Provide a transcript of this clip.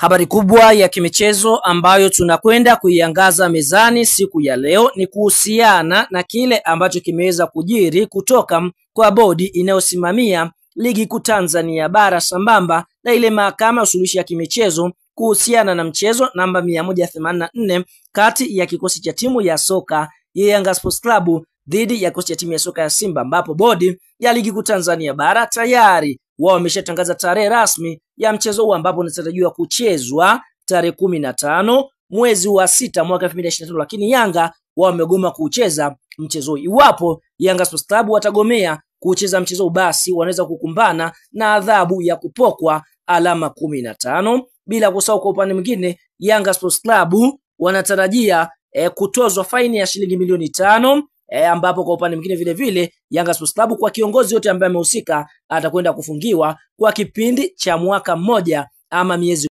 Habari kubwa ya kimichezo ambayo tunakwenda kuiangaza mezani siku ya leo ni kuhusiana na kile ambacho kimeweza kujiri kutoka kwa bodi inayosimamia ligi kuu Tanzania bara sambamba na ile mahakama ya usuluhishi ya kimichezo kuhusiana na mchezo namba 184 kati ya kikosi cha timu ya soka ya Yanga Sports Club dhidi ya kikosi cha timu ya soka ya Simba, ambapo bodi ya ligi kuu Tanzania bara tayari wao wameshatangaza tarehe rasmi ya mchezo huu ambapo unatarajiwa kuchezwa tarehe 15 mwezi wa 6 mwaka 2025, lakini Yanga wao wamegoma kucheza mchezo huu. Iwapo Yanga Sports Club watagomea kucheza mchezo huu, basi wanaweza kukumbana na adhabu ya kupokwa alama 15. Bila kusahau kwa upande mwingine Yanga Sports Club wanatarajia kutozwa faini ya shilingi milioni 5, ambapo kwa upande mwingine vile vile Yanga Sports Club kwa kiongozi yote ambaye amehusika atakwenda kufungiwa kwa kipindi cha mwaka mmoja ama miezi